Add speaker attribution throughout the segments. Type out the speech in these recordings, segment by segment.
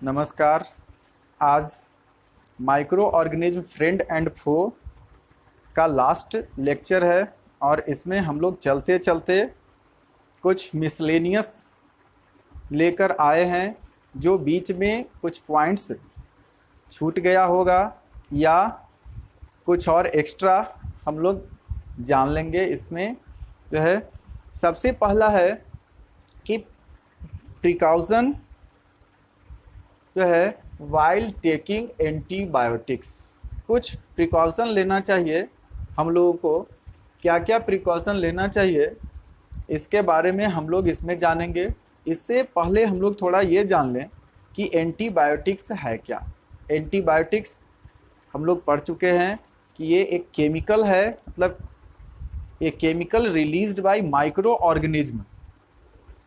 Speaker 1: नमस्कार। आज micro organism friend and फो का लास्ट लेक्चर है और इसमें हम लोग चलते चलते कुछ मिसलेनियस लेकर आए हैं। जो बीच में कुछ पॉइंट्स छूट गया होगा या कुछ और एक्स्ट्रा हम लोग जान लेंगे। इसमें जो है सबसे पहला है कि प्रिकॉशन जो है वाइल टेकिंग एंटीबायोटिक्स। कुछ प्रिकॉशन लेना चाहिए हम लोगों को। क्या क्या प्रिकॉशन लेना चाहिए इसके बारे में हम लोग इसमें जानेंगे। इससे पहले हम लोग थोड़ा ये जान लें कि एंटीबायोटिक्स है क्या। एंटीबायोटिक्स हम लोग पढ़ चुके हैं कि ये एक केमिकल है, मतलब ये chemical released by micro organism.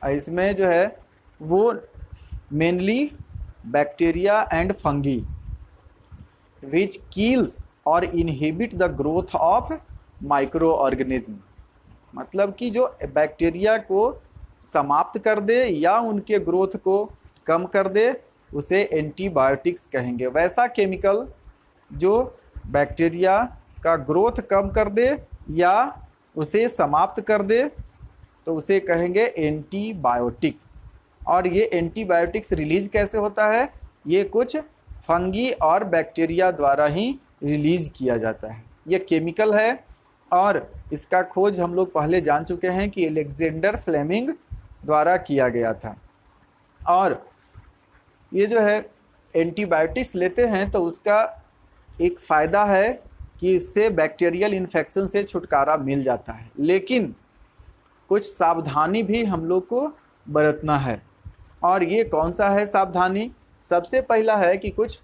Speaker 1: इसमें जो है वो mainly bacteria and fungi which kills और inhibit the growth of micro organism. मतलब कि जो बैक्टीरिया को समाप्त कर दे या उनके ग्रोथ को कम कर दे उसे एंटीबायोटिक्स कहेंगे। वैसा केमिकल जो बैक्टीरिया का ग्रोथ कम कर दे या उसे समाप्त कर दे तो उसे कहेंगे एंटीबायोटिक्स। और ये एंटीबायोटिक्स रिलीज कैसे होता है? ये कुछ फंगी और बैक्टीरिया द्वारा ही रिलीज किया जाता है। ये केमिकल है और इसका खोज हम लोग पहले जान चुके हैं कि अलेक्जेंडर फ्लेमिंग द्वारा किया गया था। और ये जो है एंटीबायोटिक्स लेते हैं तो उसका एक फ़ायदा है कि इससे बैक्टीरियल इन्फेक्शन से छुटकारा मिल जाता है, लेकिन कुछ सावधानी भी हम लोग को बरतना है। और ये कौन सा है सावधानी? सबसे पहला है कि कुछ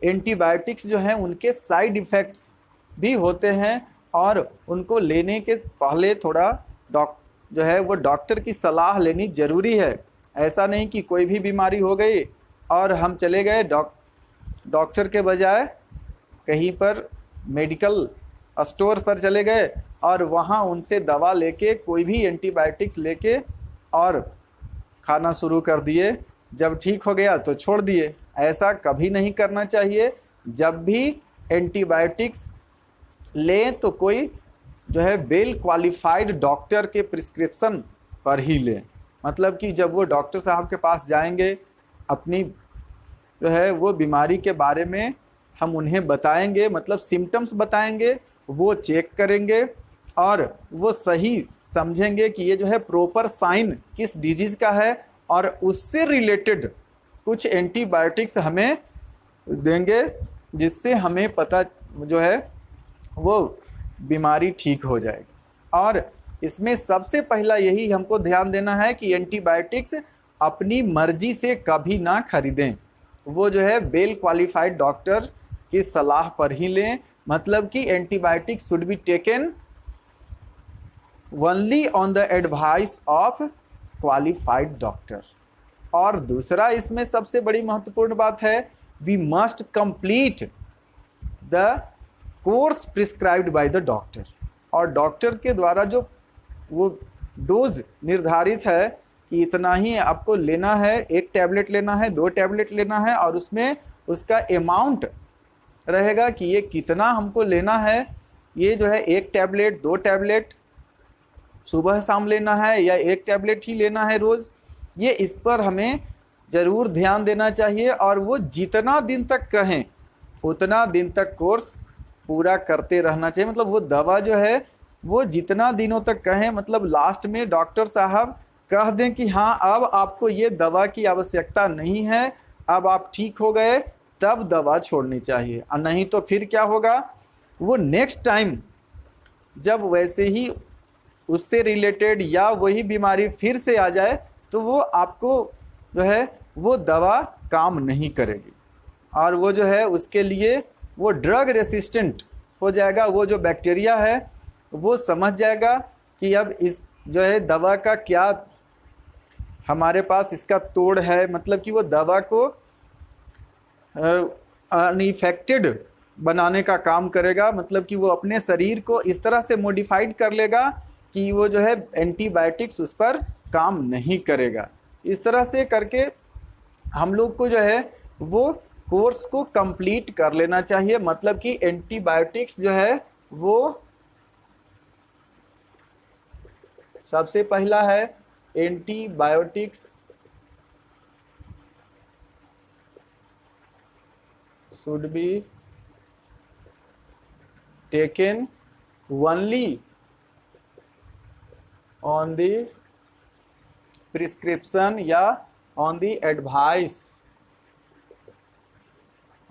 Speaker 1: एंटीबायोटिक्स जो हैं उनके साइड इफ़ेक्ट्स भी होते हैं और उनको लेने के पहले थोड़ा जो है वो डॉक्टर की सलाह लेनी ज़रूरी है। ऐसा नहीं कि कोई भी बीमारी हो गई और हम चले गए डॉक्टर के बजाय कहीं पर मेडिकल स्टोर पर चले गए और वहाँ उनसे दवा लेके कोई भी एंटीबायोटिक्स लेके और खाना शुरू कर दिए। जब ठीक हो गया तो छोड़ दिए। ऐसा कभी नहीं करना चाहिए। जब भी एंटीबायोटिक्स लें तो कोई जो है वेल क्वालिफाइड डॉक्टर के प्रिस्क्रिप्शन पर ही लें। मतलब कि जब वो डॉक्टर साहब के पास जाएंगे, अपनी जो है वो बीमारी के बारे में हम उन्हें बताएंगे, मतलब सिम्टम्स बताएंगे, वो चेक करेंगे और वो सही समझेंगे कि ये जो है प्रॉपर साइन किस डिजीज़ का है और उससे रिलेटेड कुछ एंटीबायोटिक्स हमें देंगे जिससे हमें पता जो है वो बीमारी ठीक हो जाएगी। और इसमें सबसे पहला यही हमको ध्यान देना है कि एंटीबायोटिक्स अपनी मर्जी से कभी ना खरीदें। वो जो है वेल क्वालिफाइड डॉक्टर की सलाह पर ही लें। मतलब कि antibiotics should be taken only on the advice of qualified doctor. और दूसरा इसमें सबसे बड़ी महत्वपूर्ण बात है, we must complete the course prescribed by the doctor. और डॉक्टर के द्वारा जो वो डोज निर्धारित है कि इतना ही आपको लेना है, 1 टैबलेट लेना है, 2 टैबलेट लेना है, और उसमें उसका अमाउंट रहेगा कि ये कितना हमको लेना है। ये जो है 1 टैबलेट, 2 टैबलेट सुबह शाम लेना है या 1 टैबलेट ही लेना है रोज़, ये इस पर हमें ज़रूर ध्यान देना चाहिए। और वो जितना दिन तक कहें उतना दिन तक कोर्स पूरा करते रहना चाहिए। मतलब वो दवा जो है वो जितना दिनों तक कहें, मतलब लास्ट में डॉक्टर साहब कह दें कि हाँ अब आपको ये दवा की आवश्यकता नहीं है, अब आप ठीक हो गए, तब दवा छोड़नी चाहिए। और नहीं तो फिर क्या होगा, वो नेक्स्ट टाइम जब वैसे ही उससे रिलेटेड या वही बीमारी फिर से आ जाए तो वो आपको जो है वो दवा काम नहीं करेगी और वो जो है उसके लिए वो ड्रग रेसिस्टेंट हो जाएगा। वो जो बैक्टीरिया है वो समझ जाएगा कि अब इस जो है दवा का क्या हमारे पास इसका तोड़ है। मतलब कि वो दवा को अनइफेक्टेड बनाने का काम करेगा। मतलब कि वो अपने शरीर को इस तरह से मॉडिफाइड कर लेगा कि वो जो है एंटीबायोटिक्स उस पर काम नहीं करेगा। इस तरह से करके हम लोग को जो है वो कोर्स को कंप्लीट कर लेना चाहिए। मतलब कि एंटीबायोटिक्स जो है वो सबसे पहला है, antibiotics should be taken only on the prescription या on the advice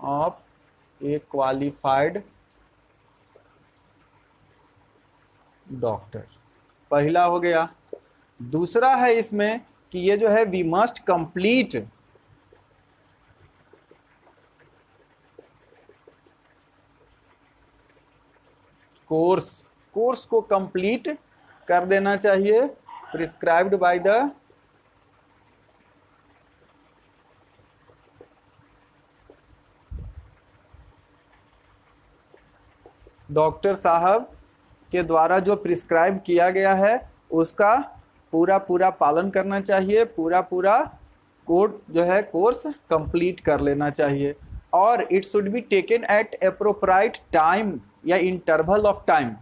Speaker 1: of a qualified doctor. पहला हो गया। दूसरा है इसमें कि ये जो है वी मस्ट कंप्लीट कोर्स को कंप्लीट कर देना चाहिए, प्रिस्क्राइब्ड बाय द डॉक्टर साहब के द्वारा जो प्रिस्क्राइब किया गया है उसका पूरा पूरा पालन करना चाहिए, पूरा पूरा कोर्स कंप्लीट कर लेना चाहिए। और it should be taken at appropriate time या इंटरवल ऑफ टाइम।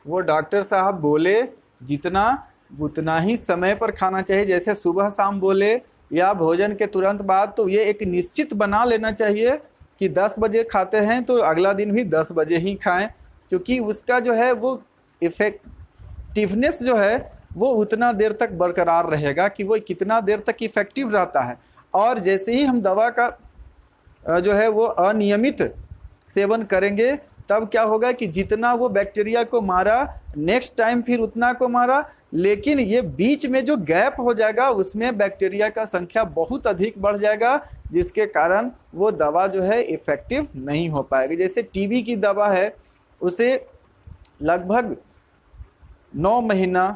Speaker 1: वो डॉक्टर साहब बोले जितना उतना ही समय पर खाना चाहिए, जैसे सुबह शाम बोले या भोजन के तुरंत बाद, तो ये एक निश्चित बना लेना चाहिए कि 10 बजे खाते हैं तो अगला दिन भी 10 बजे ही खाएं, क्योंकि उसका जो है वो इफेक्टिवनेस जो है वो उतना देर तक बरकरार रहेगा कि वो कितना देर तक इफेक्टिव रहता है। और जैसे ही हम दवा का जो है वो अनियमित सेवन करेंगे तब क्या होगा कि जितना वो बैक्टीरिया को मारा नेक्स्ट टाइम फिर उतना को मारा, लेकिन ये बीच में जो गैप हो जाएगा उसमें बैक्टीरिया का संख्या बहुत अधिक बढ़ जाएगा, जिसके कारण वो दवा जो है इफेक्टिव नहीं हो पाएगी। जैसे टीबी की दवा है, उसे लगभग 9 महीना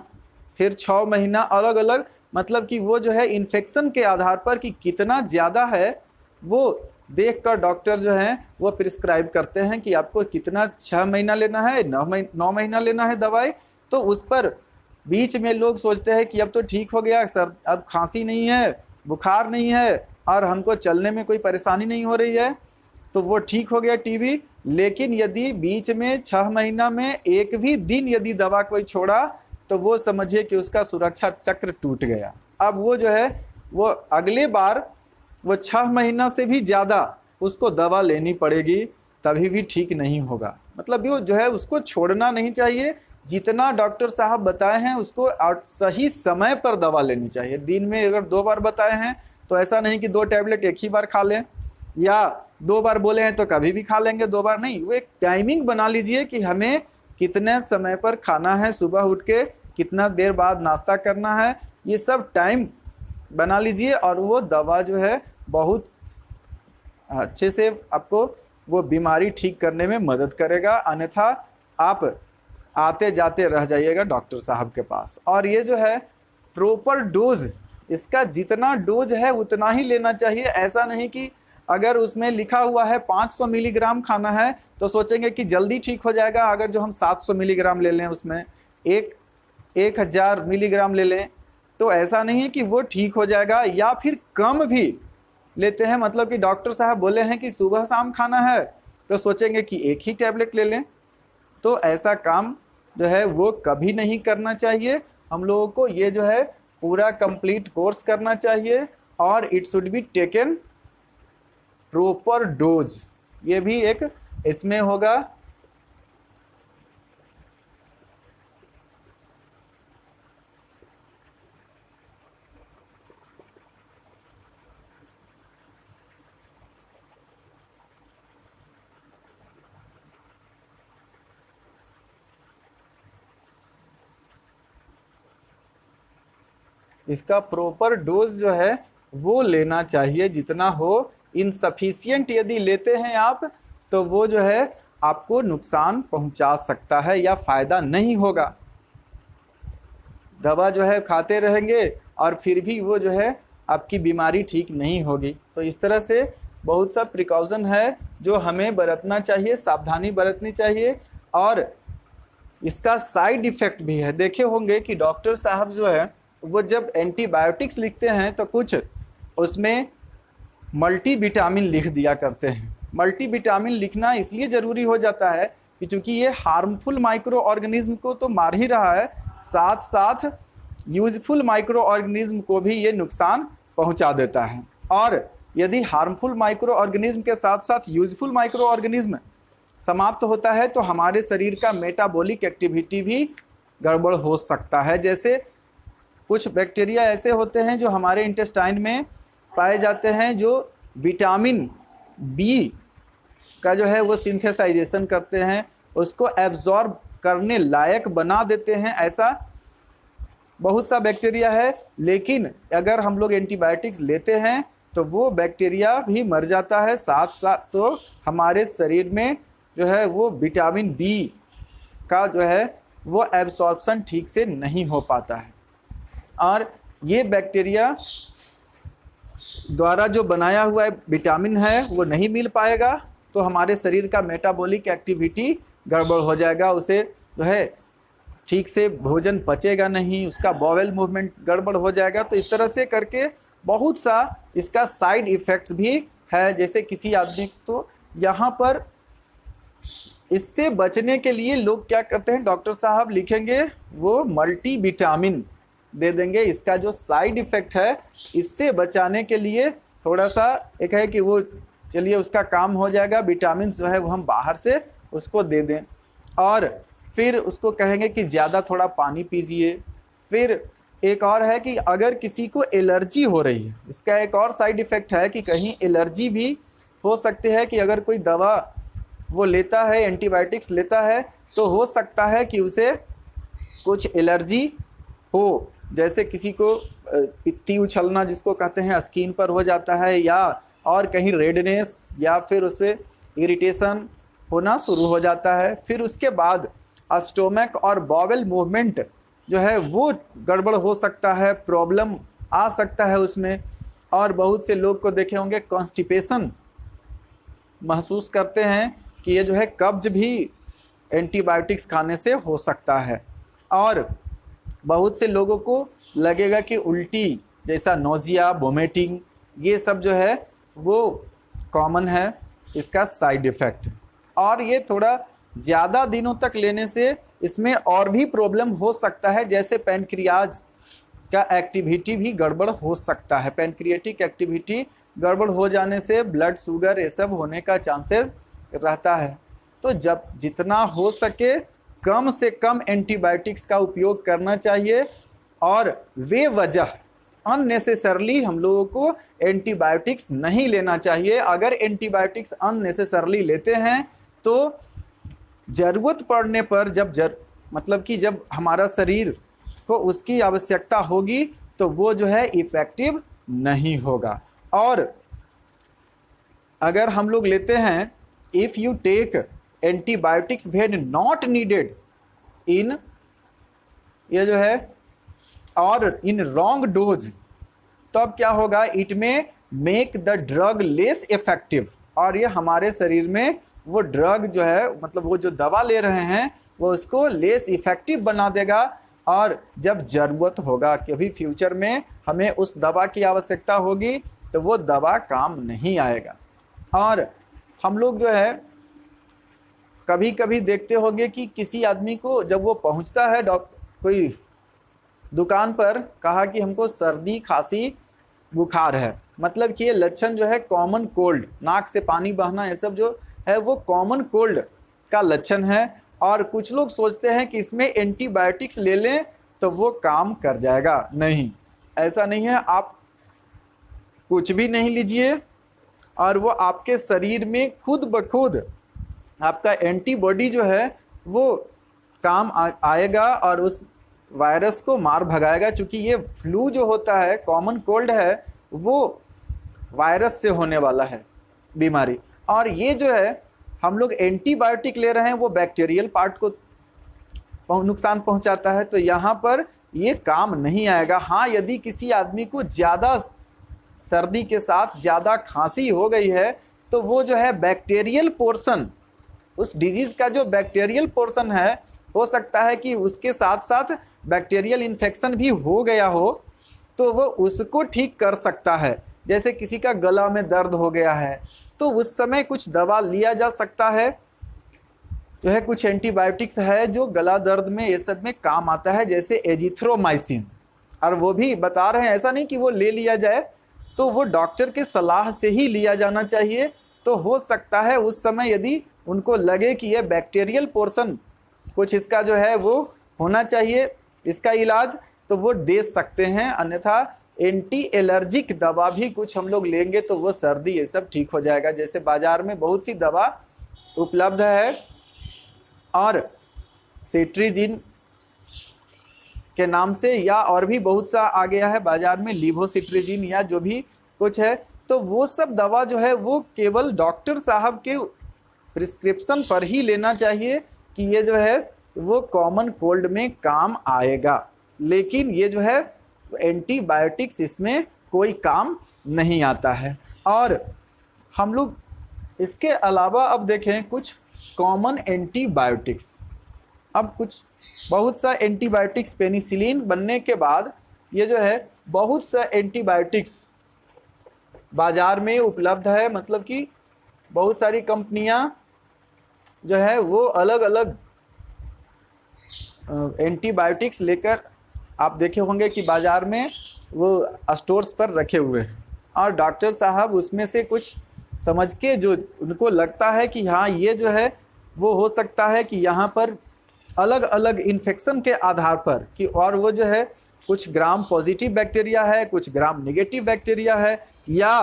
Speaker 1: फिर 6 महीना अलग अलग, मतलब कि वो जो है इन्फेक्शन के आधार पर कि कितना ज़्यादा है वो देखकर डॉक्टर जो हैं वो प्रिस्क्राइब करते हैं कि आपको कितना 6 महीना लेना है, 9 महीना लेना है दवाई। तो उस पर बीच में लोग सोचते हैं कि अब तो ठीक हो गया सर, अब खांसी नहीं है, बुखार नहीं है और हमको चलने में कोई परेशानी नहीं हो रही है, तो वो ठीक हो गया टीबी। लेकिन यदि बीच में 6 महीना में एक भी दिन यदि दवा कोई छोड़ा तो वो समझिए कि उसका सुरक्षा चक्र टूट गया। अब वो जो है वो अगले बार वो 6 महीना से भी ज़्यादा उसको दवा लेनी पड़ेगी, तभी भी ठीक नहीं होगा। मतलब वो जो है उसको छोड़ना नहीं चाहिए, जितना डॉक्टर साहब बताए हैं उसको सही समय पर दवा लेनी चाहिए। दिन में अगर 2 बार बताए हैं तो ऐसा नहीं कि 2 टैबलेट एक ही बार खा लें, या 2 बार बोले हैं तो कभी भी खा लेंगे, 2 बार नहीं। वो एक टाइमिंग बना लीजिए कि हमें कितने समय पर खाना है, सुबह उठ के कितना देर बाद नाश्ता करना है, ये सब टाइम बना लीजिए और वो दवा जो है बहुत अच्छे से आपको वो बीमारी ठीक करने में मदद करेगा। अन्यथा आप आते जाते रह जाइएगा डॉक्टर साहब के पास। और ये जो है प्रॉपर डोज, इसका जितना डोज है उतना ही लेना चाहिए। ऐसा नहीं कि अगर उसमें लिखा हुआ है 500 मिलीग्राम खाना है तो सोचेंगे कि जल्दी ठीक हो जाएगा। अगर जो हम 700 मिलीग्राम ले लें, उसमें 1000 मिलीग्राम ले लें, तो ऐसा नहीं है कि वो ठीक हो जाएगा। या फिर कम भी लेते हैं, मतलब कि डॉक्टर साहब बोले हैं कि सुबह शाम खाना है तो सोचेंगे कि एक ही टैबलेट ले लें, तो ऐसा काम जो है वो कभी नहीं करना चाहिए। हम लोगों को ये जो है पूरा कंप्लीट कोर्स करना चाहिए और it should be taken proper dose, ये भी एक इसमें होगा। इसका प्रॉपर डोज जो है वो लेना चाहिए जितना हो। इनसफिशियंट यदि लेते हैं आप तो वो जो है आपको नुकसान पहुंचा सकता है या फायदा नहीं होगा। दवा जो है खाते रहेंगे और फिर भी वो जो है आपकी बीमारी ठीक नहीं होगी। तो इस तरह से बहुत सा प्रिकॉशन है जो हमें बरतना चाहिए, सावधानी बरतनी चाहिए। और इसका साइड इफ़ेक्ट भी है। देखे होंगे कि डॉक्टर साहब जो है वो जब एंटीबायोटिक्स लिखते हैं तो कुछ उसमें मल्टीविटामिन लिख दिया करते हैं। मल्टीविटामिन लिखना इसलिए ज़रूरी हो जाता है कि चूँकि ये हार्मफुल माइक्रो ऑर्गेनिज्म को तो मार ही रहा है, साथ साथ यूजफुल माइक्रो ऑर्गेनिज्म को भी ये नुकसान पहुंचा देता है। और यदि हार्मफुल माइक्रो ऑर्गेनिज्म के साथ साथ यूजफुल माइक्रो ऑर्गेनिज्म समाप्त होता है तो हमारे शरीर का मेटाबॉलिक एक्टिविटी भी गड़बड़ हो सकता है। जैसे कुछ बैक्टीरिया ऐसे होते हैं जो हमारे इंटेस्टाइन में पाए जाते हैं, जो विटामिन बी का जो है वो सिंथेसाइजेशन करते हैं, उसको एब्जॉर्ब करने लायक बना देते हैं। ऐसा बहुत सा बैक्टीरिया है, लेकिन अगर हम लोग एंटीबायोटिक्स लेते हैं तो वो बैक्टीरिया भी मर जाता है, साथ साथ तो हमारे शरीर में जो है वो विटामिन बी का जो है वो एब्सॉर्प्शन ठीक से नहीं हो पाता है। और ये बैक्टीरिया द्वारा जो बनाया हुआ विटामिन है वो नहीं मिल पाएगा तो हमारे शरीर का मेटाबॉलिक एक्टिविटी गड़बड़ हो जाएगा, उसे जो है ठीक से भोजन पचेगा नहीं, उसका बॉवेल मूवमेंट गड़बड़ हो जाएगा। तो इस तरह से करके बहुत सा इसका साइड इफ़ेक्ट्स भी है। जैसे किसी आदमी, तो यहाँ पर इससे बचने के लिए लोग क्या करते हैं, डॉक्टर साहब लिखेंगे वो मल्टीविटामिन दे देंगे। इसका जो साइड इफ़ेक्ट है, इससे बचाने के लिए थोड़ा सा एक है कि वो चलिए उसका काम हो जाएगा, विटामिन जो है वो हम बाहर से उसको दे दें। और फिर उसको कहेंगे कि ज़्यादा थोड़ा पानी पीजिए। फिर एक और है कि अगर किसी को एलर्जी हो रही है, इसका एक और साइड इफ़ेक्ट है कि कहीं एलर्जी भी हो सकती है कि अगर कोई दवा वो लेता है, एंटीबायोटिक्स लेता है, तो हो सकता है कि उसे कुछ एलर्जी हो। जैसे किसी को पित्ती उछलना जिसको कहते हैं स्किन पर हो जाता है, या और कहीं रेडनेस या फिर उसे इरिटेशन होना शुरू हो जाता है। फिर उसके बाद स्टोमक और बॉवेल मूवमेंट जो है वो गड़बड़ हो सकता है, प्रॉब्लम आ सकता है उसमें। और बहुत से लोग को देखे होंगे कॉन्स्टिपेशन महसूस करते हैं कि ये जो है कब्ज भी एंटीबायोटिक्स खाने से हो सकता है। और बहुत से लोगों को लगेगा कि उल्टी जैसा नोजिया, वोमिटिंग, ये सब जो है वो कॉमन है इसका साइड इफ़ेक्ट। और ये थोड़ा ज़्यादा दिनों तक लेने से इसमें और भी प्रॉब्लम हो सकता है, जैसे पैनक्रियाज का एक्टिविटी भी गड़बड़ हो सकता है। पैनक्रियाटिक एक्टिविटी गड़बड़ हो जाने से ब्लड शुगर ये सब होने का चांसेस रहता है। तो जब जितना हो सके कम से कम एंटीबायोटिक्स का उपयोग करना चाहिए। और वे वजह अननेसेसरली हम लोगों को एंटीबायोटिक्स नहीं लेना चाहिए। अगर एंटीबायोटिक्स अननेसेसरली लेते हैं तो ज़रूरत पड़ने पर मतलब कि जब हमारा शरीर को उसकी आवश्यकता होगी तो वो जो है इफ़ेक्टिव नहीं होगा। और अगर हम लोग लेते हैं, if you take antibiotics when not needed इन, ये जो है, और इन रॉन्ग डोज, तो अब क्या होगा, इट में make the drug less effective. और ये हमारे शरीर में वो ड्रग जो है, मतलब वो जो दवा ले रहे हैं, वो उसको लेस इफेक्टिव बना देगा। और जब ज़रूरत होगा कि अभी फ्यूचर में हमें उस दवा की आवश्यकता होगी तो वो दवा काम नहीं आएगा। और हम लोग जो है कभी कभी देखते होंगे कि किसी आदमी को जब वो पहुंचता है कोई दुकान पर, कहा कि हमको सर्दी, खांसी, बुखार है, मतलब कि ये लक्षण जो है कॉमन कोल्ड, नाक से पानी बहना, ये सब जो है वो कॉमन कोल्ड का लक्षण है। और कुछ लोग सोचते हैं कि इसमें एंटीबायोटिक्स ले लें तो वो काम कर जाएगा। नहीं, ऐसा नहीं है। आप कुछ भी नहीं लीजिए और वो आपके शरीर में खुद ब खुद आपका एंटीबॉडी जो है वो काम आएगा और उस वायरस को मार भगाएगा। क्योंकि ये फ्लू जो होता है, कॉमन कोल्ड है, वो वायरस से होने वाला है बीमारी। और ये जो है हम लोग एंटीबायोटिक ले रहे हैं, वो बैक्टीरियल पार्ट को नुकसान पहुंचाता है। तो यहाँ पर ये काम नहीं आएगा। हाँ, यदि किसी आदमी को ज़्यादा सर्दी के साथ ज़्यादा खांसी हो गई है तो वो जो है बैक्टीरियल पोर्शन, उस डिजीज़ का जो बैक्टीरियल पोर्शन है, हो सकता है कि उसके साथ साथ बैक्टीरियल इन्फेक्शन भी हो गया हो, तो वो उसको ठीक कर सकता है। जैसे किसी का गला में दर्द हो गया है तो उस समय कुछ दवा लिया जा सकता है, जो है कुछ एंटीबायोटिक्स है जो गला दर्द में ये सब में काम आता है, जैसे एजिथ्रोमाइसिन। और वो भी बता रहे हैं, ऐसा नहीं कि वो ले लिया जाए, तो वो डॉक्टर के सलाह से ही लिया जाना चाहिए। तो हो सकता है उस समय यदि उनको लगे कि ये बैक्टीरियल पोर्शन कुछ इसका जो है वो होना चाहिए इसका इलाज, तो वो दे सकते हैं। अन्यथा एंटी एलर्जिक दवा भी कुछ हम लोग लेंगे तो वो सर्दी ये सब ठीक हो जाएगा। जैसे बाजार में बहुत सी दवा उपलब्ध है, और सिट्रीजिन के नाम से, या और भी बहुत सा आ गया है बाजार में, लीवोसिट्रीजिन या जो भी कुछ है, तो वो सब दवा जो है वो केवल डॉक्टर साहब के प्रिस्क्रिप्शन पर ही लेना चाहिए कि ये जो है वो कॉमन कोल्ड में काम आएगा। लेकिन ये जो है एंटीबायोटिक्स इसमें कोई काम नहीं आता है। और हम लोग इसके अलावा अब देखें कुछ कॉमन एंटीबायोटिक्स। अब कुछ बहुत सा एंटीबायोटिक्स, पेनिसिलिन बनने के बाद ये जो है बहुत सा एंटीबायोटिक्स बाजार में उपलब्ध है। मतलब कि बहुत सारी कंपनियां जो है वो अलग अलग एंटीबायोटिक्स लेकर, आप देखे होंगे कि बाजार में वो स्टोर्स पर रखे हुए हैं, और डॉक्टर साहब उसमें से कुछ समझ के जो उनको लगता है कि हाँ ये जो है वो हो सकता है कि यहाँ पर अलग अलग इन्फेक्शन के आधार पर कि, और वो जो है कुछ ग्राम पॉजिटिव बैक्टीरिया है, कुछ ग्राम नेगेटिव बैक्टीरिया है, या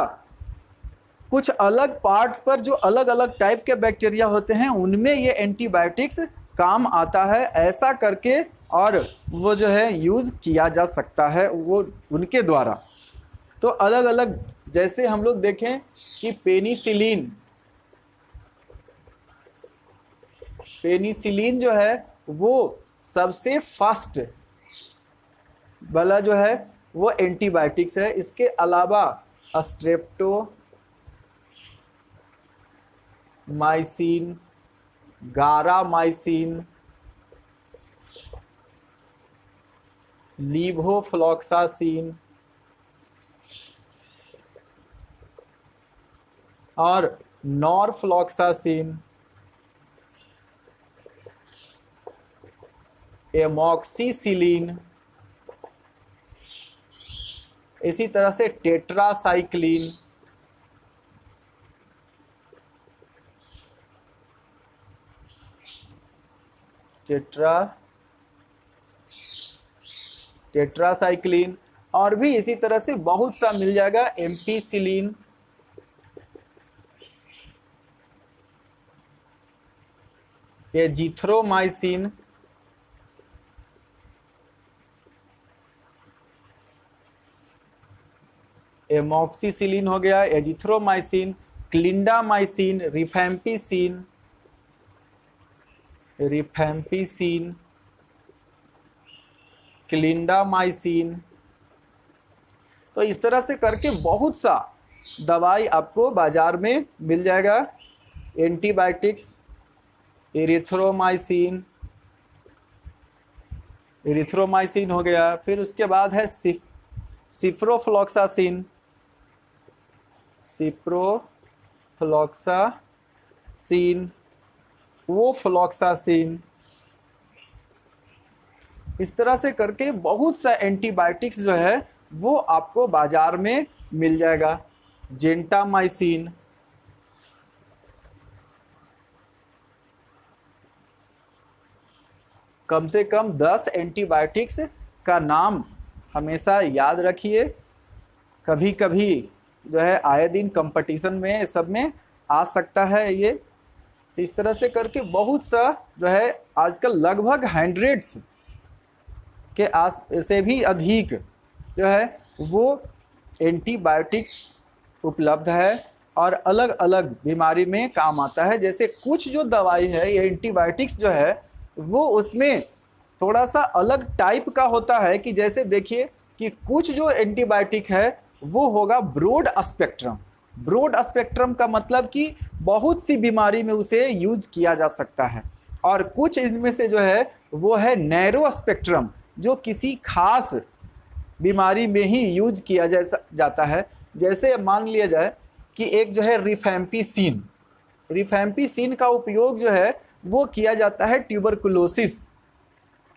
Speaker 1: कुछ अलग पार्ट्स पर जो अलग अलग टाइप के बैक्टीरिया होते हैं उनमें ये एंटीबायोटिक्स काम आता है, ऐसा करके और वो जो है यूज़ किया जा सकता है वो उनके द्वारा। तो अलग अलग, जैसे हम लोग देखें कि पेनिसिलिन जो है वो सबसे फास्ट वाला जो है वो एंटीबायोटिक्स है। इसके अलावा स्ट्रेप्टोमाइसिन, गारामाइसिन, लीवोफ्लॉक्सासिन और नॉरफ्लॉक्सासिन, एमॉक्सिसिलिन, इसी तरह से टेट्रासाइक्लिन, टेट्रासाइक्लिन, और भी इसी तरह से बहुत सा मिल जाएगा, एम्पीसिलिन, एजिथ्रोमाइसिन, एमॉक्सिसिलिन हो गया, एजिथ्रोमाइसिन, क्लिंडामाइसिन, रिफैम्पिसिन, क्लिंडामाइसिन। तो इस तरह से करके बहुत सा दवाई आपको बाजार में मिल जाएगा। एंटीबायोटिक्स, एरिथ्रोमाइसिन हो गया, फिर उसके बाद है सिप्रोफ्लॉक्सासिन, ओफ्लॉक्सासिन। इस तरह से करके बहुत सा एंटीबायोटिक्स जो है वो आपको बाजार में मिल जाएगा। जेंटामाइसिन, कम से कम 10 एंटीबायोटिक्स का नाम हमेशा याद रखिए। कभी कभी जो है आए दिन कंपटीशन में सब में आ सकता है ये। इस तरह से करके बहुत सा जो है आजकल लगभग 100 के आस से भी अधिक जो है वो एंटीबायोटिक्स उपलब्ध है और अलग अलग बीमारी में काम आता है। जैसे कुछ जो दवाई है ये एंटीबायोटिक्स जो है वो उसमें थोड़ा सा अलग टाइप का होता है कि जैसे देखिए कि कुछ जो एंटीबायोटिक है वो होगा ब्रॉड स्पेक्ट्रम। ब्रॉड स्पेक्ट्रम का मतलब कि बहुत सी बीमारी में उसे यूज किया जा सकता है, और कुछ इनमें से जो है वो है नैरो स्पेक्ट्रम, जो किसी खास बीमारी में ही यूज किया जाता है। जैसे मान लिया जाए कि एक जो है रिफैम्पिसिन, रिफैम्पिसिन का उपयोग जो है वो किया जाता है ट्यूबरकुलोसिस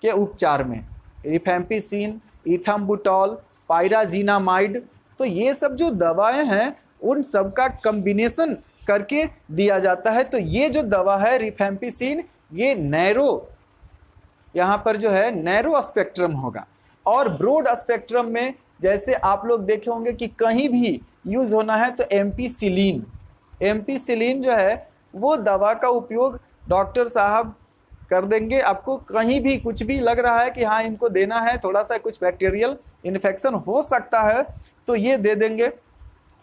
Speaker 1: के उपचार में। रिफैम्पिसिन, इथम्बुटॉल, पायराजीनामाइड, तो ये सब जो दवाएं हैं उन सब का कम्बिनेशन करके दिया जाता है। तो ये जो दवा है रिफैम्पिसिन, ये नैरो, यहाँ पर जो है नैरो स्पेक्ट्रम होगा। और ब्रॉड स्पेक्ट्रम में जैसे आप लोग देखे होंगे कि कहीं भी यूज होना है तो एम्पीसिलिन, एम्पीसिलिन जो है वो दवा का उपयोग डॉक्टर साहब कर देंगे। आपको कहीं भी कुछ भी लग रहा है कि हाँ इनको देना है, थोड़ा सा कुछ बैक्टीरियल इन्फेक्शन हो सकता है, तो ये दे देंगे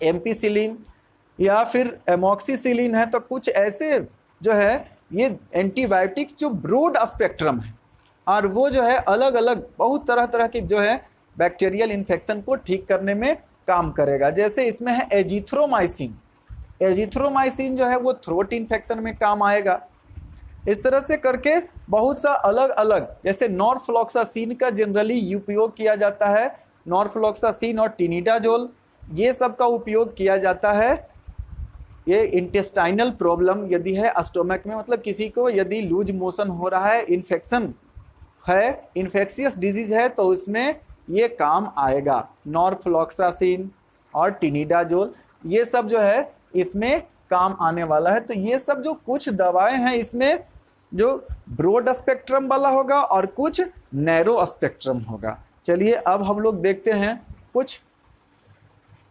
Speaker 1: एम्पीसिलिन। या फिर एमॉक्सिसिलिन है। तो कुछ ऐसे जो है ये एंटीबायोटिक्स जो ब्रॉड स्पेक्ट्रम है, और वो जो है अलग अलग बहुत तरह तरह की जो है बैक्टीरियल इन्फेक्शन को ठीक करने में काम करेगा। जैसे इसमें है एजिथ्रोमाइसिन, एजिथ्रोमाइसिन जो है वो थ्रोट इन्फेक्शन में काम आएगा। इस तरह से करके बहुत सा अलग अलग, जैसे नॉरफ्लॉक्सासिन का जनरली उपयोग किया जाता है, नॉरफ्लॉक्सासिन और टिनिडाजोल, ये सब का उपयोग किया जाता है। ये इंटेस्टाइनल प्रॉब्लम यदि है स्टोमक में, मतलब किसी को यदि लूज मोशन हो रहा है, इन्फेक्शन है, इन्फेक्शियस डिजीज है, तो उसमें ये काम आएगा। नॉरफ्लॉक्सासिन और टिनिडाजोल ये सब जो है इसमें काम आने वाला है। तो ये सब जो कुछ दवाएं हैं इसमें जो ब्रॉड स्पेक्ट्रम वाला होगा और कुछ नैरो स्पेक्ट्रम होगा। चलिए अब हम लोग देखते हैं कुछ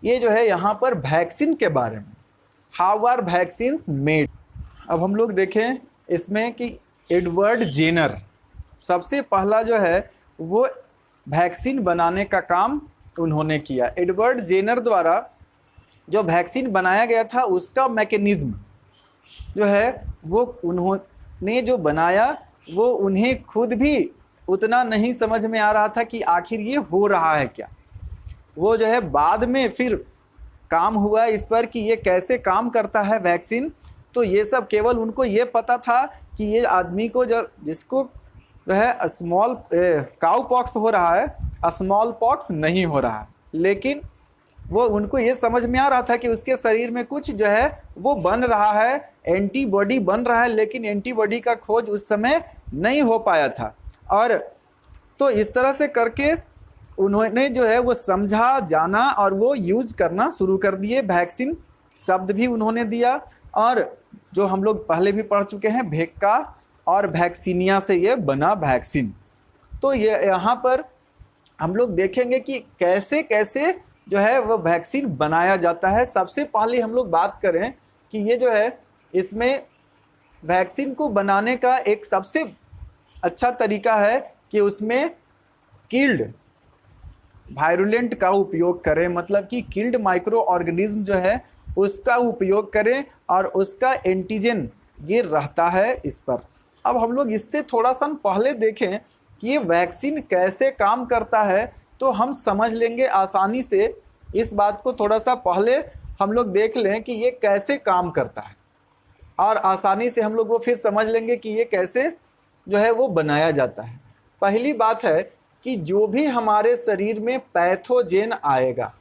Speaker 1: ये जो है यहाँ पर वैक्सीन के बारे में, हाउ आर वैक्सीन मेड। अब हम लोग देखें इसमें कि एडवर्ड जेनर सबसे पहला जो है वो वैक्सीन बनाने का काम उन्होंने किया। एडवर्ड जेनर द्वारा जो वैक्सीन बनाया गया था उसका मैकेनिज्म जो है वो उन्होंने जो बनाया वो उन्हें खुद भी उतना नहीं समझ में आ रहा था कि आखिर ये हो रहा है क्या। वो जो है बाद में फिर काम हुआ इस पर कि ये कैसे काम करता है वैक्सीन। तो ये सब केवल उनको ये पता था कि ये आदमी को जब जिसको जो है स्मॉल काउ पॉक्स हो रहा है, स्मॉल पॉक्स नहीं हो रहा है, लेकिन वो उनको ये समझ में आ रहा था कि उसके शरीर में कुछ जो है वो बन रहा है, एंटीबॉडी बन रहा है, लेकिन एंटीबॉडी का खोज उस समय नहीं हो पाया था। और तो इस तरह से करके उन्होंने जो है वो समझा, जाना और वो यूज करना शुरू कर दिए। वैक्सीन शब्द भी उन्होंने दिया, और जो हम लोग पहले भी पढ़ चुके हैं भेक्का और वैक्सीनिया से ये बना वैक्सीन। तो ये यहाँ पर हम लोग देखेंगे कि कैसे कैसे जो है वो वैक्सीन बनाया जाता है। सबसे पहले हम लोग बात करें कि ये जो है इसमें वैक्सीन को बनाने का एक सबसे अच्छा तरीका है कि उसमें किल्ड वायरुलेंट का उपयोग करें, मतलब कि किल्ड माइक्रो ऑर्गेनिज्म जो है उसका उपयोग करें और उसका एंटीजन ये रहता है इस पर। अब हम लोग इससे थोड़ा सा पहले देखें कि ये वैक्सीन कैसे काम करता है, तो हम समझ लेंगे आसानी से। इस बात को थोड़ा सा पहले हम लोग देख लें कि ये कैसे काम करता है, और आसानी से हम लोग वो फिर समझ लेंगे कि ये कैसे जो है वो बनाया जाता है। पहली बात है कि जो भी हमारे शरीर में पैथोजेन आएगा,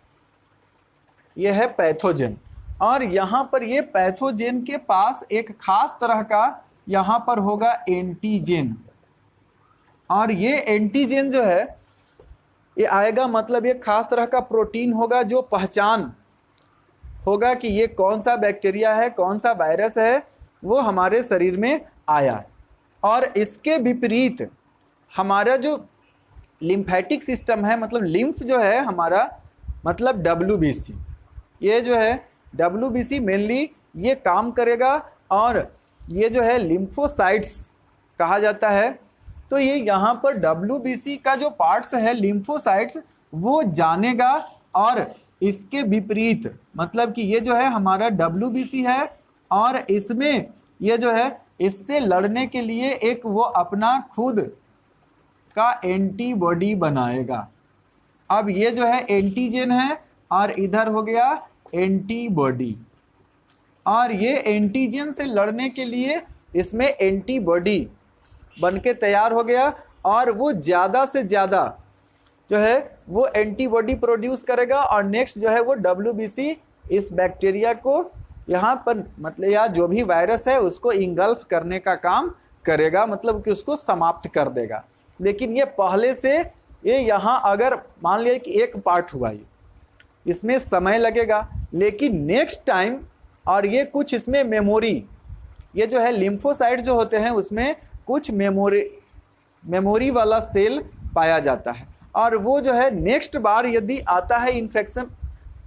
Speaker 1: ये है पैथोजेन, और यहाँ पर ये पैथोजेन के पास एक खास तरह का यहाँ पर होगा एंटीजेन, और ये एंटीजेन जो है ये आएगा, मतलब ये खास तरह का प्रोटीन होगा जो पहचान होगा कि ये कौन सा बैक्टीरिया है, कौन सा वायरस है, वो हमारे शरीर में आया। और इसके विपरीत हमारा जो लिम्फेटिक सिस्टम है, मतलब लिम्फ जो है हमारा, मतलब WBC, ये जो है WBC मेनली ये काम करेगा, और ये जो है लिम्फोसाइट्स कहा जाता है। तो ये यहाँ पर WBC का जो पार्ट्स है लिम्फोसाइट्स वो जानेगा, और इसके विपरीत मतलब कि ये जो है हमारा WBC है, और इसमें ये जो है इससे लड़ने के लिए एक वो अपना खुद का एंटीबॉडी बनाएगा। अब ये जो है एंटीजन है और इधर हो गया एंटीबॉडी, और ये एंटीजन से लड़ने के लिए इसमें एंटीबॉडी बन के तैयार हो गया, और वो ज़्यादा से ज़्यादा जो है वो एंटीबॉडी प्रोड्यूस करेगा, और नेक्स्ट जो है वो WBC इस बैक्टीरिया को यहाँ पर मतलब या जो भी वायरस है उसको इंगल्फ करने का काम करेगा, मतलब कि उसको समाप्त कर देगा। लेकिन ये पहले से ये यहाँ अगर मान लिया कि एक पार्ट हुआ, ये इसमें समय लगेगा, लेकिन नेक्स्ट टाइम, और ये कुछ इसमें मेमोरी, ये जो है लिम्फोसाइट जो होते हैं उसमें कुछ मेमोरी वाला सेल पाया जाता है, और वो जो है नेक्स्ट बार यदि आता है इन्फेक्शन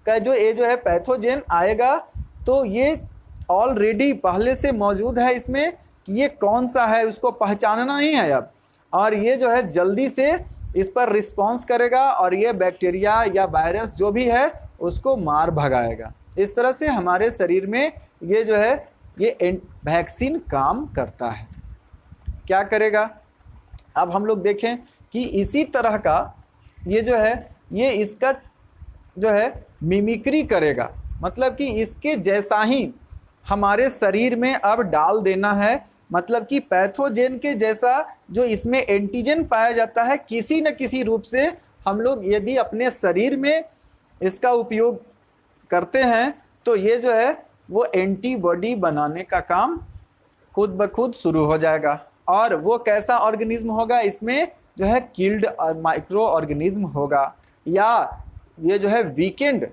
Speaker 1: का जो ये जो है पैथोजेन आएगा, तो ये ऑलरेडी पहले से मौजूद है इसमें कि ये कौन सा है उसको पहचानना नहीं है अब, और ये जो है जल्दी से इस पर रिस्पॉन्स करेगा और ये बैक्टीरिया या वायरस जो भी है उसको मार भगाएगा। इस तरह से हमारे शरीर में ये जो है ये वैक्सीन काम करता है। क्या करेगा, अब हम लोग देखें कि इसी तरह का ये जो है ये इसका जो है मिमिक्री करेगा, मतलब कि इसके जैसा ही हमारे शरीर में अब डाल देना है, मतलब कि पैथोजेन के जैसा जो इसमें एंटीजन पाया जाता है किसी न किसी रूप से हम लोग यदि अपने शरीर में इसका उपयोग करते हैं तो ये जो है वो एंटीबॉडी बनाने का काम खुद ब खुद शुरू हो जाएगा। और वो कैसा ऑर्गेनिज्म होगा, इसमें जो है किल्ड माइक्रो ऑर्गेनिज्म होगा, या ये जो है वीकेंड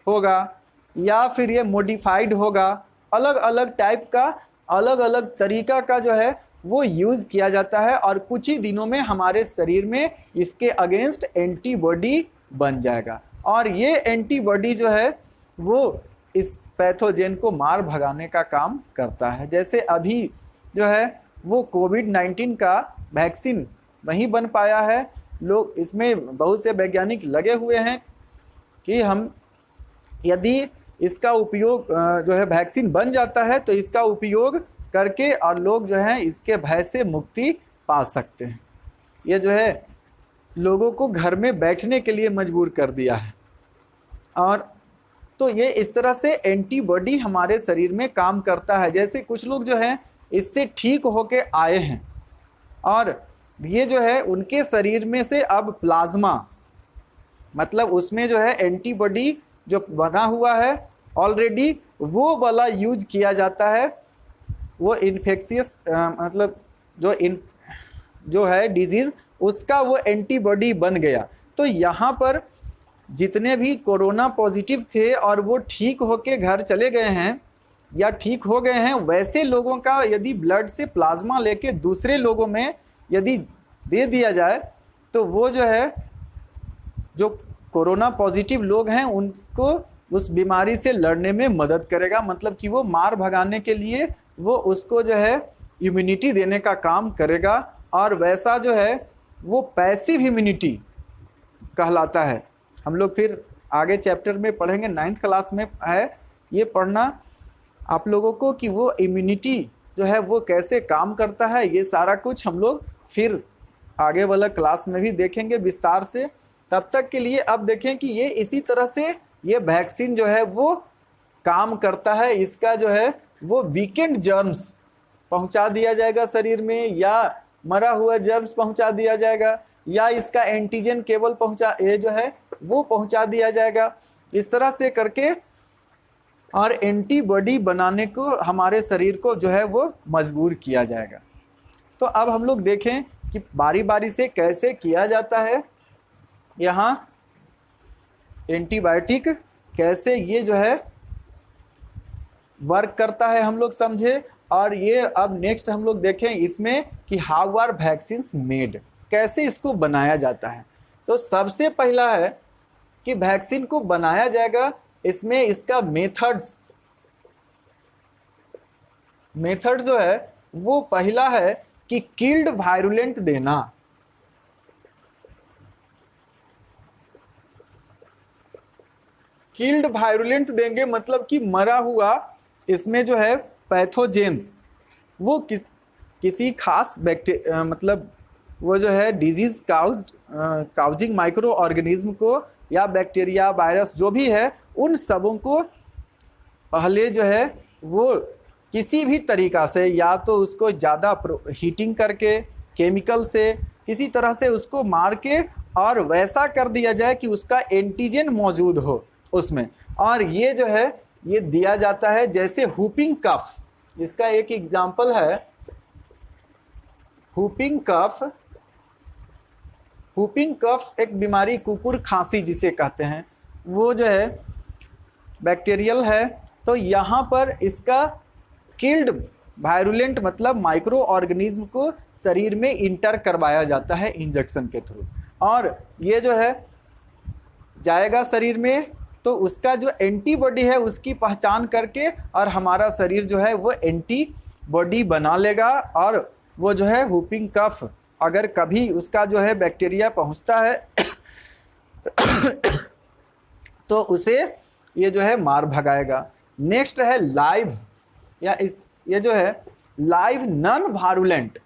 Speaker 1: होगा, या फिर ये मॉडिफाइड होगा। अलग अलग टाइप का अलग अलग तरीका का जो है वो यूज़ किया जाता है, और कुछ ही दिनों में हमारे शरीर में इसके अगेंस्ट एंटीबॉडी बन जाएगा, और ये एंटीबॉडी जो है वो इस पैथोजेन को मार भगाने का काम करता है। जैसे अभी जो है वो कोविड-19 का वैक्सीन नहीं बन पाया है, लोग इसमें बहुत से वैज्ञानिक लगे हुए हैं कि हम यदि इसका उपयोग जो है वैक्सीन बन जाता है तो इसका उपयोग करके और लोग जो हैं इसके भय से मुक्ति पा सकते हैं। ये जो है लोगों को घर में बैठने के लिए मजबूर कर दिया है, और तो ये इस तरह से एंटीबॉडी हमारे शरीर में काम करता है। जैसे कुछ लोग जो हैं इससे ठीक होके आए हैं, और ये जो है उनके शरीर में से अब प्लाज्मा, मतलब उसमें जो है एंटीबॉडी जो बना हुआ है ऑलरेडी वो वाला यूज किया जाता है, वो इन्फेक्शियस मतलब जो है डिजीज़ उसका वो एंटीबॉडी बन गया। तो यहाँ पर जितने भी कोरोना पॉजिटिव थे और वो ठीक होके घर चले गए हैं या ठीक हो गए हैं, वैसे लोगों का यदि ब्लड से प्लाज्मा लेके दूसरे लोगों में यदि दे दिया जाए तो वो जो है जो कोरोना पॉजिटिव लोग हैं उनको उस बीमारी से लड़ने में मदद करेगा, मतलब कि वो मार भगाने के लिए वो उसको जो है इम्यूनिटी देने का काम करेगा। और वैसा जो है वो पैसिव इम्यूनिटी कहलाता है। हम लोग फिर आगे चैप्टर में पढ़ेंगे, 9th क्लास में है ये पढ़ना आप लोगों को कि वो इम्यूनिटी जो है वो कैसे काम करता है। ये सारा कुछ हम लोग फिर आगे वाला क्लास में भी देखेंगे विस्तार से। तब तक के लिए अब देखें कि ये इसी तरह से ये वैक्सीन जो है वो काम करता है। इसका जो है वो वीकेंड जर्म्स पहुंचा दिया जाएगा शरीर में, या मरा हुआ जर्म्स पहुंचा दिया जाएगा, या इसका एंटीजन केवल ये जो है वो पहुंचा दिया जाएगा। इस तरह से करके और एंटीबॉडी बनाने को हमारे शरीर को जो है वो मजबूर किया जाएगा। तो अब हम लोग देखें कि बारी बारी से कैसे किया जाता है। यहाँ एंटीबायोटिक कैसे ये जो है वर्क करता है हम लोग समझे, और ये अब नेक्स्ट हम लोग देखें इसमें कि हाउ आर वैक्सीन्स मेड, कैसे इसको बनाया जाता है। तो सबसे पहला है कि वैक्सीन को बनाया जाएगा, इसमें इसका मेथड जो है वो पहला है कि किल्ड वायरुलेंट देना। किल्ड वायरुलेंट देंगे मतलब कि मरा हुआ इसमें जो है पैथोजेंस वो किसी खास मतलब वो जो है डिजीज काउजिंग माइक्रो ऑर्गेनिज्म को या बैक्टीरिया वायरस जो भी है उन सबों को पहले जो है वो किसी भी तरीक़ा से या तो उसको ज़्यादा हीटिंग करके केमिकल से किसी तरह से उसको मार के और वैसा कर दिया जाए कि उसका एंटीजन मौजूद हो उसमें। और ये जो है ये दिया जाता है जैसे हुपिंग कफ, इसका एक एग्जाम्पल है हुपिंग कफ। हुपिंग कफ एक बीमारी कुकुर खांसी जिसे कहते हैं, वो जो है बैक्टीरियल है। तो यहाँ पर इसका किल्ड वायरुलेंट मतलब माइक्रो ऑर्गेनिज्म को शरीर में इंटर करवाया जाता है इंजेक्शन के थ्रू, और ये जो है जाएगा शरीर में तो उसका जो एंटीबॉडी है उसकी पहचान करके और हमारा शरीर जो है वो एंटीबॉडी बना लेगा। और वो जो है हुपिंग कफ अगर कभी उसका जो है बैक्टीरिया पहुंचता है तो उसे ये जो है मार भगाएगा। नेक्स्ट है लाइव या ये जो है लाइव नॉन वायरुलेंट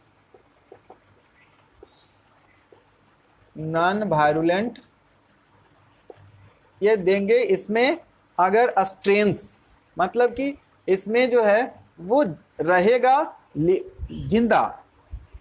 Speaker 1: ये देंगे। इसमें अगर स्ट्रेन्स मतलब कि इसमें जो है वो रहेगा जिंदा,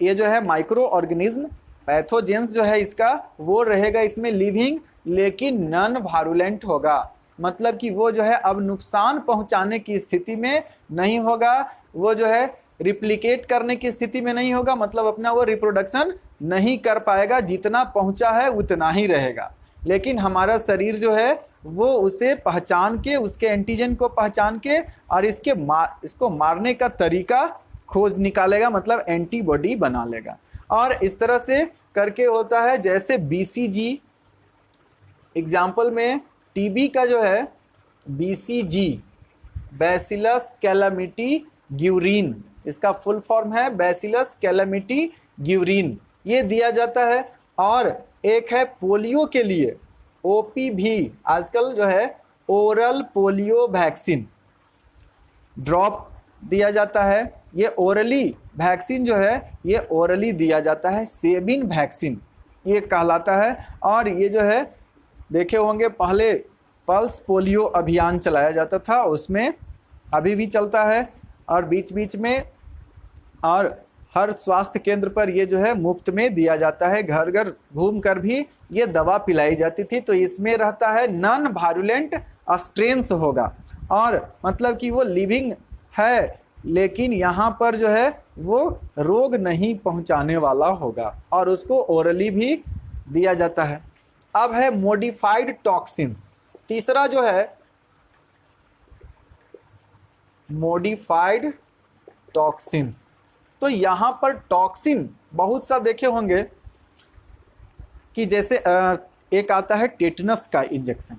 Speaker 1: ये जो है माइक्रो ऑर्गेनिज्म पैथोजेंस जो है इसका वो रहेगा इसमें लिविंग, लेकिन नॉन वायरुलेंट होगा। मतलब कि वो जो है अब नुकसान पहुंचाने की स्थिति में नहीं होगा, वो जो है रिप्लिकेट करने की स्थिति में नहीं होगा, मतलब अपना वो रिप्रोडक्शन नहीं कर पाएगा, जितना पहुंचा है उतना ही रहेगा। लेकिन हमारा शरीर जो है वो उसे पहचान के उसके एंटीजन को पहचान के और इसको मारने का तरीका खोज निकालेगा, मतलब एंटीबॉडी बना लेगा। और इस तरह से करके होता है जैसे BCG एग्जाम्पल में टीबी का जो है BCG बैसिलस कैलामिटी ग्यूरिन, इसका फुल फॉर्म है बैसिलस कैलामिटी ग्यूरिन, ये दिया जाता है। और एक है पोलियो के लिए OPV, आजकल जो है ओरल पोलियो वैक्सीन ड्रॉप दिया जाता है। ये ओरली वैक्सीन जो है ये ओरली दिया जाता है, सेबिन वैक्सीन ये कहलाता है। और ये जो है देखे होंगे पहले पल्स पोलियो अभियान चलाया जाता था, उसमें अभी भी चलता है और बीच बीच में और हर स्वास्थ्य केंद्र पर ये जो है मुफ्त में दिया जाता है, घर घर घूम कर भी ये दवा पिलाई जाती थी। तो इसमें रहता है नॉन वायरुलेंट स्ट्रेन्स होगा और मतलब कि वो लिविंग है, लेकिन यहाँ पर जो है वो रोग नहीं पहुँचाने वाला होगा और उसको ओरली भी दिया जाता है। अब है मॉडिफाइड टॉक्सिन्स, तीसरा जो है मॉडिफाइड टॉक्सिन्स। तो यहाँ पर टॉक्सिन बहुत सा देखे होंगे कि जैसे एक आता है टेटनस का इंजेक्शन,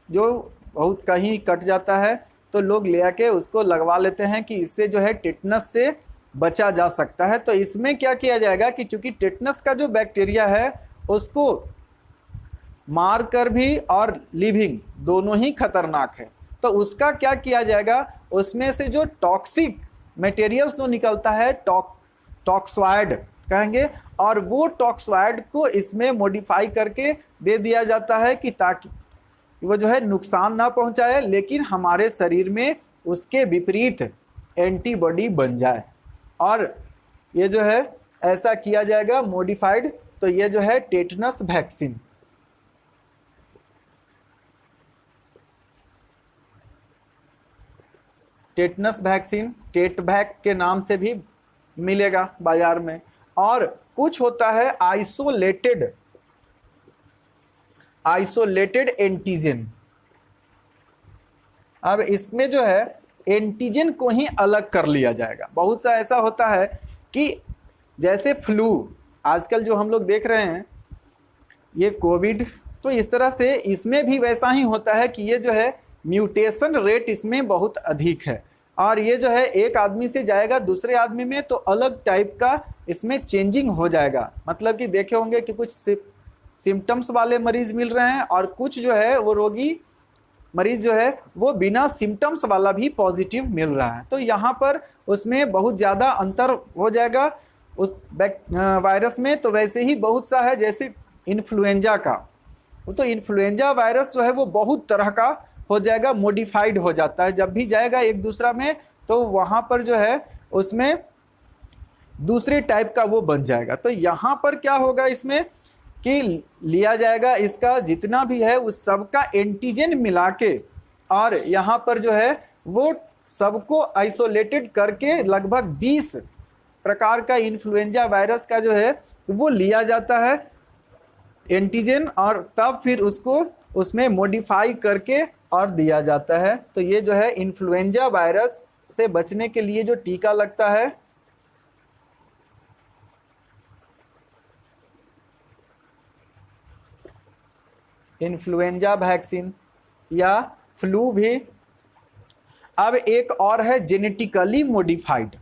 Speaker 1: जो बहुत कहीं कट जाता है तो लोग ले आके उसको लगवा लेते हैं कि इससे जो है टेटनस से बचा जा सकता है। तो इसमें क्या किया जाएगा कि चूंकि टेटनस का जो बैक्टीरिया है उसको मार कर भी और लिविंग दोनों ही खतरनाक है, तो उसका क्या किया जाएगा, उसमें से जो टॉक्सिक मटेरियल्स जो निकलता है टॉक्सॉइड कहेंगे, और वो टॉक्सॉइड को इसमें मॉडिफाई करके दे दिया जाता है कि ताकि वो जो है नुकसान ना पहुंचाए, लेकिन हमारे शरीर में उसके विपरीत एंटीबॉडी बन जाए। और ये जो है ऐसा किया जाएगा मॉडिफाइड। तो ये जो है टेटनस वैक्सीन, टेटनस वैक्सीन टेटवैक के नाम से भी मिलेगा बाजार में। और कुछ होता है आइसोलेटेड एंटीजन। अब इसमें जो है एंटीजन को ही अलग कर लिया जाएगा। बहुत सा ऐसा होता है कि जैसे फ्लू आजकल जो हम लोग देख रहे हैं ये कोविड, तो इस तरह से इसमें भी वैसा ही होता है कि ये जो है म्यूटेशन रेट इसमें बहुत अधिक है और ये जो है एक आदमी से जाएगा दूसरे आदमी में तो अलग टाइप का इसमें चेंजिंग हो जाएगा। मतलब कि देखे होंगे कि कुछ सिम्टम्स वाले मरीज मिल रहे हैं और कुछ जो है वो रोगी मरीज जो है वो बिना सिम्टम्स वाला भी पॉजिटिव मिल रहा है। तो यहाँ पर उसमें बहुत ज़्यादा अंतर हो जाएगा उस वायरस में, तो वैसे ही बहुत सा है जैसे इन्फ्लुएंजा का। वो तो इन्फ्लुएंजा वायरस जो है वो बहुत तरह का हो जाएगा, मॉडिफाइड हो जाता है। जब भी जाएगा एक दूसरा में तो वहाँ पर जो है उसमें दूसरे टाइप का वो बन जाएगा। तो यहाँ पर क्या होगा इसमें कि लिया जाएगा इसका जितना भी है उस सबका एंटीजन मिला के, और यहाँ पर जो है वो सबको आइसोलेटेड करके लगभग 20 प्रकार का इन्फ्लुएंजा वायरस का जो है वो लिया जाता है एंटीजन, और तब फिर उसको उसमें मॉडिफाई करके और दिया जाता है। तो ये जो है इन्फ्लुएंजा वायरस से बचने के लिए जो टीका लगता है, इन्फ्लुएंजा वैक्सीन या फ्लू भी। अब एक और है जेनेटिकली मॉडिफाइड।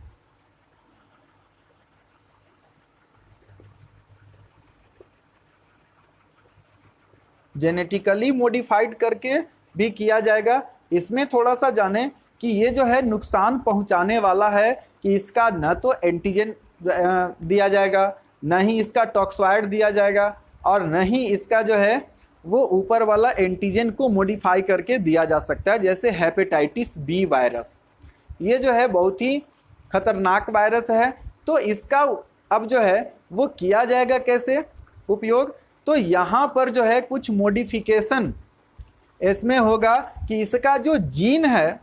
Speaker 1: जेनेटिकली मॉडिफाइड करके भी किया जाएगा। इसमें थोड़ा सा जाने कि ये जो है नुकसान पहुंचाने वाला है कि इसका न तो एंटीजन दिया जाएगा, न ही इसका टॉक्सॉइड दिया जाएगा, और न ही इसका जो है वो ऊपर वाला एंटीजन को मॉडिफाई करके दिया जा सकता है, जैसे हेपेटाइटिस बी वायरस। ये जो है बहुत ही खतरनाक वायरस है। तो इसका अब जो है वो किया जाएगा कैसे उपयोग, तो यहाँ पर जो है कुछ मॉडिफिकेशन इसमें होगा कि इसका जो जीन है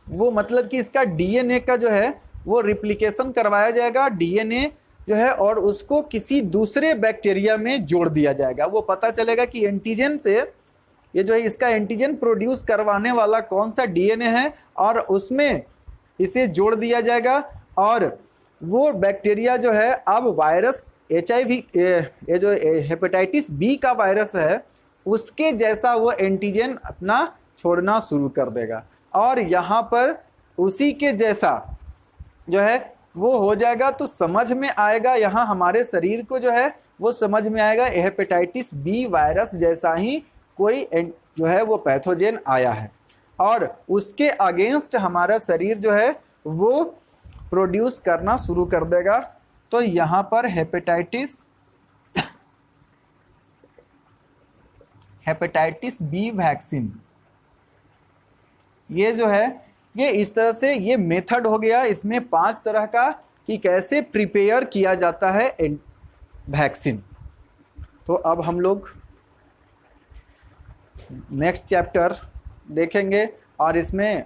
Speaker 1: वो मतलब कि इसका डीएनए का जो है वो रिप्लिकेशन करवाया जाएगा, डीएनए जो है, और उसको किसी दूसरे बैक्टीरिया में जोड़ दिया जाएगा। वो पता चलेगा कि एंटीजन से ये जो है इसका एंटीजन प्रोड्यूस करवाने वाला कौन सा डीएनए है, और उसमें इसे जोड़ दिया जाएगा, और वो बैक्टीरिया जो है अब वायरस HIV ये जो हेपेटाइटिस बी का वायरस है उसके जैसा वो एंटीजन अपना छोड़ना शुरू कर देगा, और यहाँ पर उसी के जैसा जो है वो हो जाएगा। तो समझ में आएगा, यहाँ हमारे शरीर को जो है वो समझ में आएगा हेपेटाइटिस बी वायरस जैसा ही कोई जो है वो पैथोजेन आया है, और उसके अगेंस्ट हमारा शरीर जो है वो प्रोड्यूस करना शुरू कर देगा। तो यहाँ पर हेपेटाइटिस बी वैक्सीन ये जो है ये इस तरह से ये मेथड हो गया। इसमें 5 तरह का कि कैसे प्रिपेयर किया जाता है वैक्सीन। तो अब हम लोग नेक्स्ट चैप्टर देखेंगे, और इसमें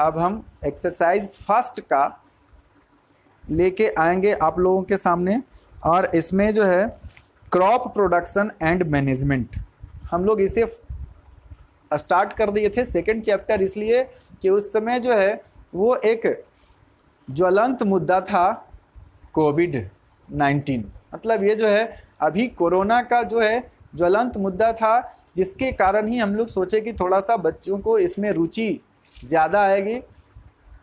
Speaker 1: अब हम एक्सरसाइज फर्स्ट का लेके आएंगे आप लोगों के सामने। और इसमें जो है क्रॉप प्रोडक्शन एंड मैनेजमेंट, हम लोग इसे स्टार्ट कर दिए थे सेकंड चैप्टर, इसलिए कि उस समय जो है वो एक ज्वलंत मुद्दा था कोविड-19। मतलब ये जो है अभी कोरोना का जो है ज्वलंत मुद्दा था, जिसके कारण ही हम लोग सोचे कि थोड़ा सा बच्चों को इसमें रुचि ज़्यादा आएगी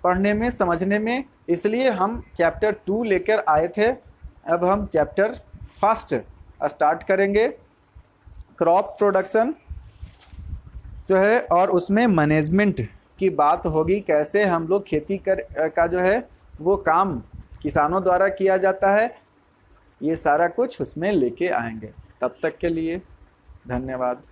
Speaker 1: पढ़ने में, समझने में, इसलिए हम चैप्टर 2 लेकर आए थे। अब हम चैप्टर फर्स्ट स्टार्ट करेंगे, क्रॉप प्रोडक्शन जो है, और उसमें मैनेजमेंट की बात होगी, कैसे हम लोग खेती का जो है वो काम किसानों द्वारा किया जाता है, ये सारा कुछ उसमें लेके आएंगे। तब तक के लिए धन्यवाद।